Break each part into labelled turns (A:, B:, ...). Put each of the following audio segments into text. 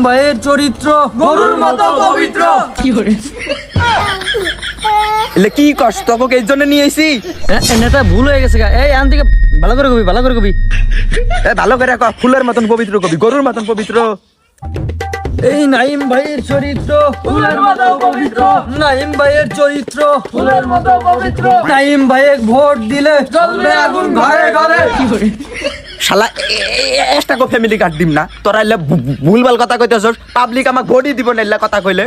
A: ভাইয়ের চরিত্র গরুর মতো পবিত্র।
B: এলে কি কষ্ট তোকে এই জন্য নিয়ে এসি?
A: নেতা ভুল হয়ে গেছে এই আন থেকে ভালো করে কবি ভালো করে কবি
B: ভালো করে ফুলের মতন পবিত্র কবি গরুর মতন পবিত্র।
A: এই নাইম ভাইয়ের চরিত্র ফুলের মতো পবিত্র। নাইম ভাইয়ের চরিত্র ফুলের মতো পবিত্র। নাইম ভাইয়ে ভোট দিলে জ্বলবে আগুন ঘরে ঘরে।
B: শালা একটা কো ফ্যামিলি কার্ড দিম না তোরা এলে ভুলভাল কথা কইতেছস। পাবলিক আমাক ভোটই দিব না এলা কথা কইলে।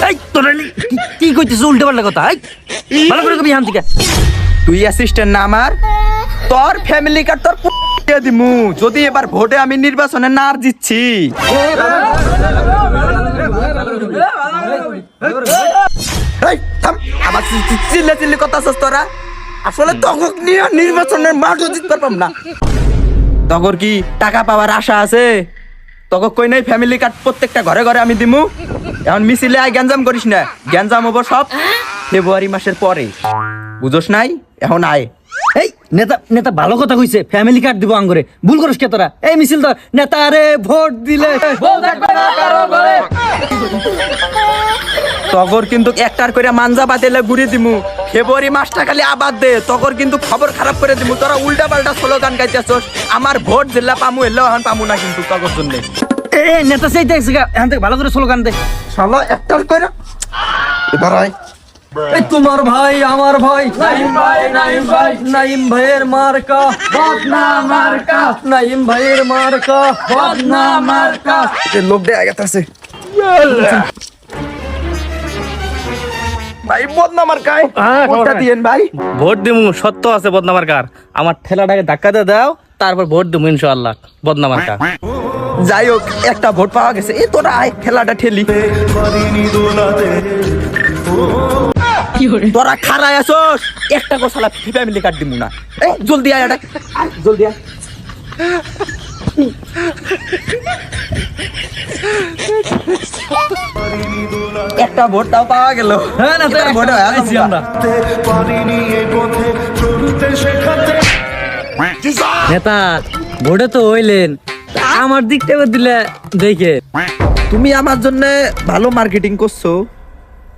A: এই তোরা কি কইতেছ উল্টো পাল্টা কথা ভালো করে কবি আন থেকে।
B: তুই অ্যাসিস্ট্যান্ট না আমার, তোর ফ্যামিলি কার্ড তোর দিয়ে দিমু যদি এবার ভোটে আমি নির্বাচনে না জিতছি। এই থাম, আবার চিল্লা চিল্লি কথা আছিস তোরা। আসলে তখন নিয়ে নির্বাচনের মাঠও জিততে পারবাম না। তখন কি টাকা পাওয়ার আশা আছে? তখন কই নাই ফ্যামিলি কার্ড প্রত্যেকটা ঘরে ঘরে আমি দিমু। এখন মিছিলে আয় গ্যাঞ্জাম করিস না, গ্যাঞ্জাম হবো সব ফেব্রুয়ারি মাসের পরে, বুঝোস নাই? এখন আয়।
A: এই নেতা নেতা ভালো কথা কইছে ফ্যামিলি কার্ড দিব আঙ্গরে ভুল করিস কে তোরা। এই মিছিল তো নেতা রে ভোট দিলে বউ থাকবে না কারো ঘরে।
B: তগর কিন্তু একটার করে মানজা বাতেলে ঘুরে দিমু। ফেব্রুয়ারি মাসটা খালি আবাদ দে, তগর কিন্তু খবর খারাপ করে দিমু। তোরা উল্টা পাল্টা স্লোগান গাইতেছস। আমার ভোট দিলে পামু, এলেও এখন পামু না কিন্তু তগর জন্য।
A: এই নেতা চাইতে এখান থেকে ভালো করে স্লোগান দে।
B: শালা একটার করে এবার আয়।
A: এই তোমার ভাই আমার ভাই নাইম ভাই নাইম ভাই নাইম ভাইয়ের মার্কা বদনা মার্কা। নাইম ভাইয়ের মার্কা বদনা মার্কা।
B: লোক দেয়া গেছে ভাই বদনামার কায় ভোটটা দিয়েন ভাই।
C: ভোট দিমু সত্য আছে বদনামার কার। আমার ঠেলাটাকে ধাক্কা দিয়ে দাও, তারপর ভোট দিমু ইনশাআল্লাহ বদনামার কার।
B: যাই হোক একটা ভোট পাওয়া গেছে। এই তোরা আয় খেলাটা ঠেলি। তোরা খারায় আসোস একটা গোসালা ফ্যামিলি কার্ড দিমু না। এই জলদি আয়, এটা জলদি আয়। একটা ভোটটাও পাওয়া গেল।
A: হ্যাঁ না তো
B: ভোট
A: আইছি আমরা। নেতা ভোটে তো হইলেন, আমার দিকটা দিলে দেখে।
B: তুমি আমার জন্য ভালো মার্কেটিং করছো,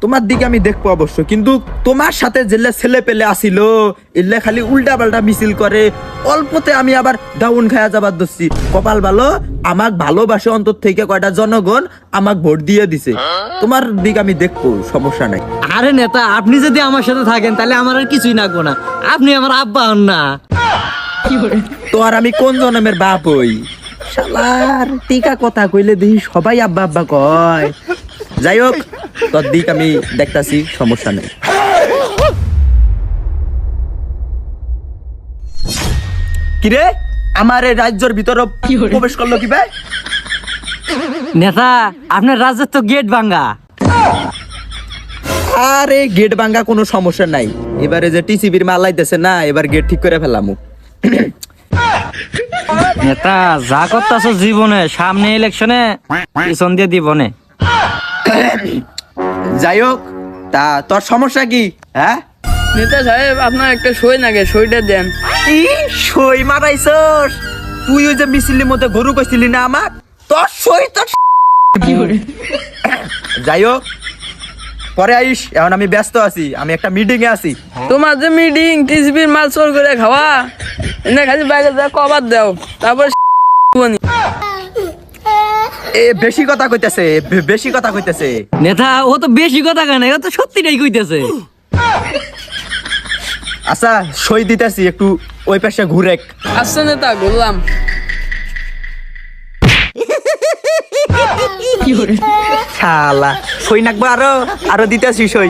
B: তোমার দিকে আমি দেখবো অবশ্য, কিন্তু তোমার সাথে জেলে ছেলে পেলে আসিল এলে খালি উল্টা পাল্টা মিছিল করে। অল্পতে আমি আবার ডাউন খায়া যাবার দোষী। কপাল ভালো আমাক ভালোবাসে অন্তর থেকে কয়টা জনগণ আমাক ভোট দিয়ে দিছে। তোমার দিক আমি দেখবো, সমস্যা নাই।
A: আরে নেতা আপনি যদি আমার সাথে থাকেন তাহলে আমার আর কিছুই লাগবো না। আপনি আমার আব্বা হন না।
B: তো আর আমি কোন জন্মের বাপ হই? শালার টিকা কথা কইলে দেখি সবাই আব্বা আব্বা কয়। যাই হোক তোর দিক আমি দেখতাছি, সমস্যা নেই। কিরে আমার এই রাজ্যের ভিতরে প্রবেশ করলো কি ভাই?
A: নেতা আপনার রাজ্যের তো গেট ভাঙ্গা।
B: আরে গেট ভাঙ্গা কোনো সমস্যা নাই। এবারে যে টিসিবির মাল লাইতেছে না, এবার গেট ঠিক করে ফেলামু।
A: নেতা যা করতেছ জীবনে, সামনে ইলেকশনে পিছন দিয়ে দিবনে।
B: যাই হোক তা তোর সমস্যা কি? হ্যাঁ
D: নেতা সাহেব আপনার একটা সই নাগে, সইটা দেন।
B: সই মারাইছস তুই? ওই যে মিছিলের মধ্যে গরু কইছিলি না আমার, তোর সই তোর। যাই হোক পরে আইস, এখন আমি ব্যস্ত আছি, আমি একটা মিটিং এ আছি।
D: তোমার যে মিটিং টিসবির মাল চোর করে খাওয়া, এনে খালি বাইরে যা কবার দাও, তারপর
B: এ বেশি কথা কইতেছে, বেশি কথা কইতেছে।
A: নেতা ও তো বেশি কথা কেন, ও তো সত্যিটাই কইতেছে।
B: আচ্ছা সই দিতেছি, একটু ওই পাশে ঘুরে।
D: আচ্ছা নেতা বললাম।
B: শালা সই নাকবো, আরো দিতেছি সই।